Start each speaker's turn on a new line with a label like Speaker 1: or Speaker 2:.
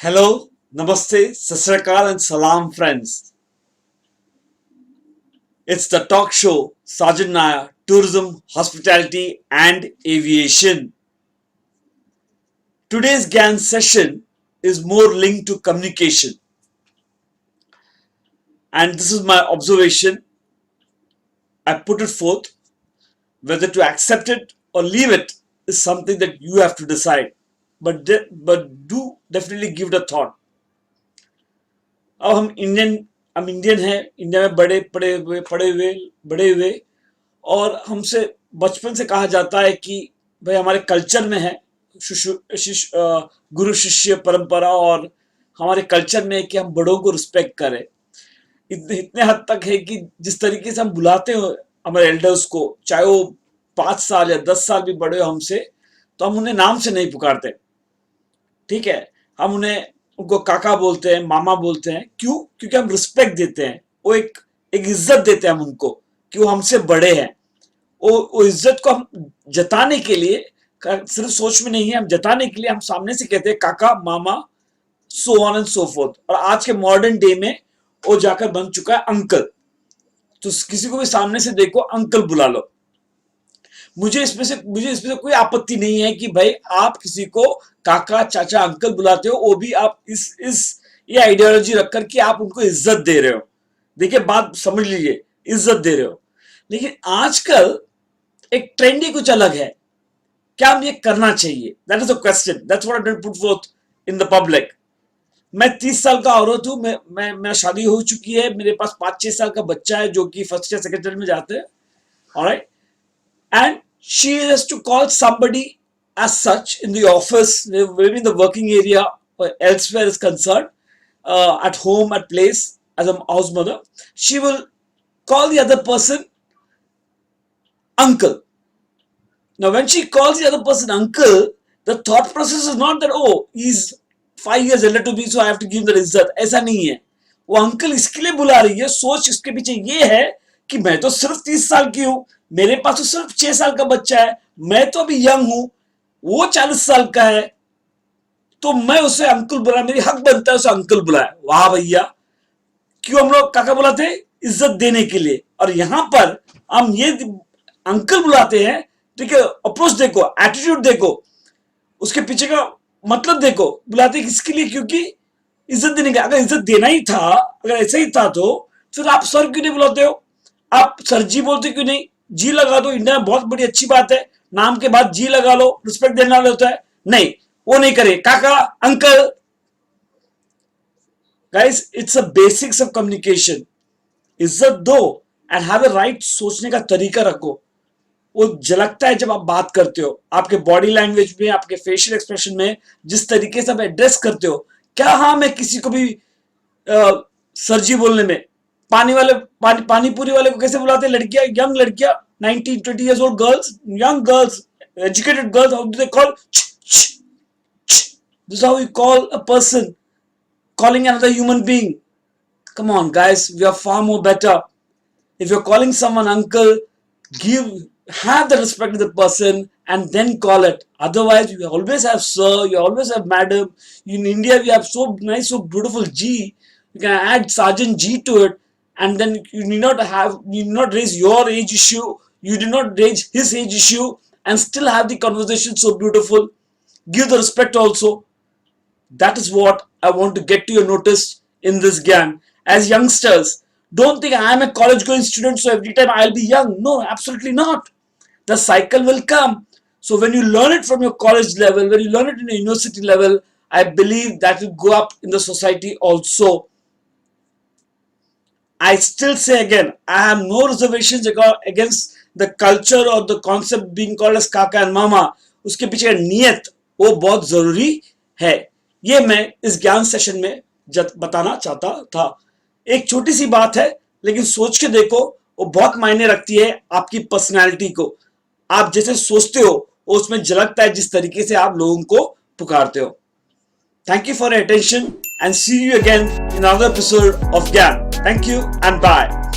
Speaker 1: Hello, Namaste, Sasrakal and Salam friends. It's the talk show Sergeant Naya, Tourism, Hospitality and Aviation. Today's GAN session is more linked to communication. And this is my observation. I put it forth. Whether to accept it or leave it is something that you have to decide. But do definitely give it a thought. अब हम Indian हैं, India में बड़े हुए और हमसे बचपन से कहा जाता है कि भाई हमारे कल्चर में है गुरु शिष्य परंपरा, और हमारे कल्चर में है कि हम बड़ों को रिस्पेक्ट करें। इतने हद तक है कि जिस तरीके से हम बुलाते हो हमारे एल्डर्स को, चाहे वो 5 साल या 10 साल भी बड़े हो हमसे, तो हम उन्हें नाम से नहीं पुकारते। ठीक है, हम उनको काका बोलते हैं, मामा बोलते हैं। क्यों? क्योंकि हम रिस्पेक्ट देते हैं, वो एक इज्जत देते हैं हम उनको कि वो हमसे बड़े हैं। वो इज्जत को हम जताने के लिए, सिर्फ सोच में नहीं है, हम जताने के लिए हम सामने से कहते हैं काका, मामा, so on and so forth. और आज के मॉडर्न डे में वो जाकर बन चुका है अंकल। तो किसी को भी सामने से देखो, अंकल बुला लो। मुझे इसमें से कोई आपत्ति नहीं है कि भाई आप किसी को काका, चाचा, अंकल बुलाते हो, वो भी आप ये आइडियोलॉजी रखकर कि आप उनको इज्जत दे रहे हो। देखिए, बात समझ लीजिए, इज्जत दे रहे हो। लेकिन आजकल एक ट्रेंड ही कुछ अलग है। क्या हम ये करना चाहिए? That is a question, that's what I put fourth in the public. मैं 30 साल का औरत हूं, मैं शादी हो चुकी है, मेरे पास 5-6 साल का बच्चा है जो कि फर्स्ट या सेकंड ईयर में जाते हैं। Alright, and she has to call somebody as such in the office, maybe in the working area or elsewhere is concerned, at home, at place, as a house mother. She will call the other person uncle. Now when she calls the other person uncle, the thought process is not that, oh, he's 5 years elder to me, so I have to give him the izzat. ऐसा नहीं है। वो uncle इसके लिए बुला रही है, सोच इसके पीछे ये है कि मैं तो सिर्फ 30 साल की हूं, मेरे पास तो सिर्फ 6 साल का बच्चा है, मैं तो अभी यंग हूं, वो 40 साल का है, तो मैं उसे अंकल बुला, मेरी हक बनता है उसे अंकल बुलाए। वाह भैया, क्यों हम लोग काका बुलाते हैं? इज्जत देने के लिए। और यहां पर हम ये अंकल बुलाते हैं। ठीक है, अप्रोच देखो, एटीट्यूड देखो, उसके पीछे का मतलब देखो। बुलाते किसके लिए? क्योंकि इज्जत देने का। अगर इज्जत देना ही था, अगर ऐसा ही था, तो फिर आप सर क्यों नहीं बुलाते हो? आप सर जी बोलते क्यों नहीं? जी लगा दो, इंडिया में बहुत बड़ी अच्छी बात है, नाम के बाद जी लगा लो, रिस्पेक्ट देने वाले होता है। नहीं, वो नहीं करे, काका, uncle. Guys, it's a basics of communication. इज्जत दो एंड हैव अ राइट सोचने का तरीका रखो। वो झलकता है जब आप बात करते हो, आपके बॉडी लैंग्वेज में, आपके फेशियल एक्सप्रेशन में, जिस तरीके से आप एड्रेस करते हो। क्या हाँ मैं किसी को भी सरजी बोलने में, पानीपुरी वाले को कैसे बुलाते हैं? लड़कियां, यंग लड़कियां, 19-20 years old girls, young girls, educated girls, how do they call? This is how you call a person, calling another human being. Come on guys, we are far more better. If you're calling someone uncle, have the respect of the person and then call it. Otherwise, you always have sir, you always have madam. In India, we have so nice, so beautiful G. You can add Sergeant G to it, and then you need not raise your age issue, you did not raise his age issue, and still have the conversation so beautiful. Give the respect also. That is what I want to get to your notice in this gang. As youngsters, don't think I am a college going student, so every time I'll be young. No, absolutely not. The cycle will come. So when you learn it from your college level, when you learn it in your university level, I believe that will go up in the society also. I still say again, I have no reservations against the culture or the concept being called as kaka and mama. उसके पीछे नियत वो बहुत जरूरी है। ये मैं इस ज्ञान सेशन में बताना चाहता था। एक छोटी सी बात है, लेकिन सोच के देखो, वो बहुत मायने रखती है आपकी पर्सनालिटी को। आप जैसे सोचते हो वो उसमें झलकता है, जिस तरीके से आप लोगों को पुकारते हो। Thank you for your attention and see you again in another episode of GAN. Thank you and bye.